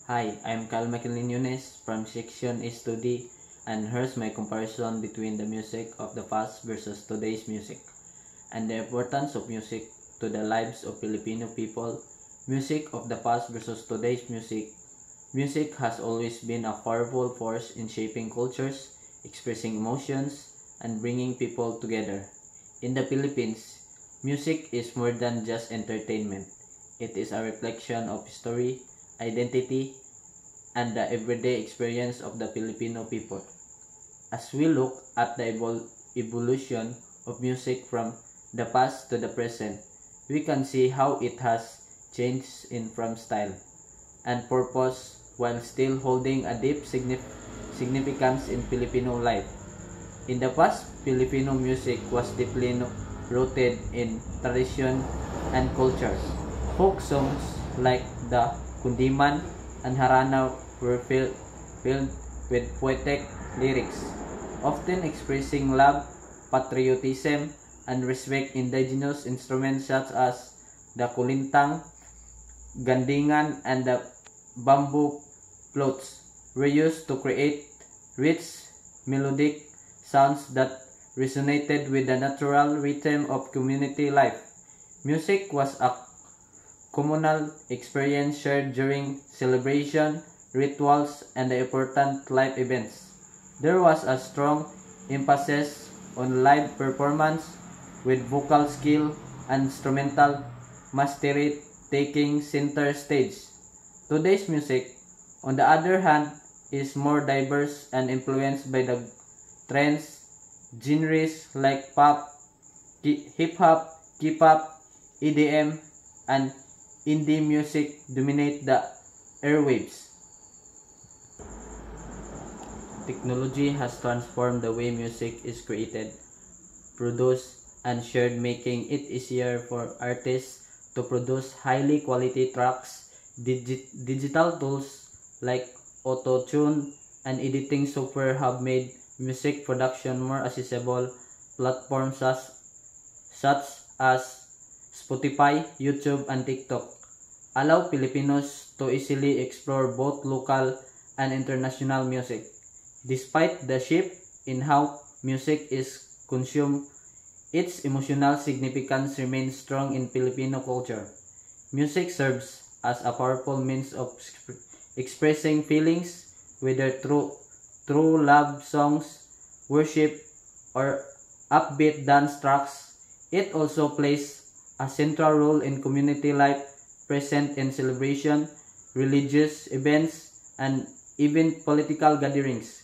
Hi, I'm Kyle McKinley Nunes from Section Study, and here's my comparison between the music of the past versus today's music and the importance of music to the lives of Filipino people. Music of the past versus today's music. Music has always been a powerful force in shaping cultures, expressing emotions, and bringing people together. In the Philippines, music is more than just entertainment. It is a reflection of history, identity, and the everyday experience of the Filipino people. As we look at the evolution of music from the past to the present, we can see how it has changed in from style and purpose while still holding a deep significance in Filipino life. In the past, Filipino music was deeply rooted in tradition and culture. Folk songs like the Kundiman and Harana were filled with poetic lyrics, often expressing love, patriotism, and respect. Indigenous instruments such as the kulintang, gandingan, and the bamboo flutes were used to create rich melodic sounds that resonated with the natural rhythm of community life. Music was a communal experience shared during celebration, rituals, and the important life events. There was a strong emphasis on live performance with vocal skill and instrumental mastery taking center stage. Today's music, on the other hand, is more diverse and influenced by the trends, genres like pop, hip-hop, K-pop, EDM, and indie music dominate the airwaves. Technology has transformed the way music is created, produced, and shared, making it easier for artists to produce highly quality tracks. Digital tools like auto-tune and editing software have made music production more accessible. Platforms such as Spotify, YouTube, and TikTok allow Filipinos to easily explore both local and international music. Despite the shift in how music is consumed, its emotional significance remains strong in Filipino culture. Music serves as a powerful means of expressing feelings, whether through love songs, worship, or upbeat dance tracks. It also plays a central role in community life, present in celebration, religious events, and even political gatherings.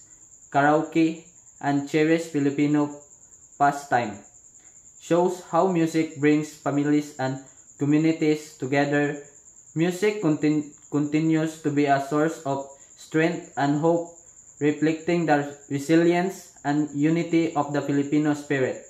Karaoke and cherished Filipino pastime shows how music brings families and communities together. Music continues to be a source of strength and hope, reflecting the resilience and unity of the Filipino spirit.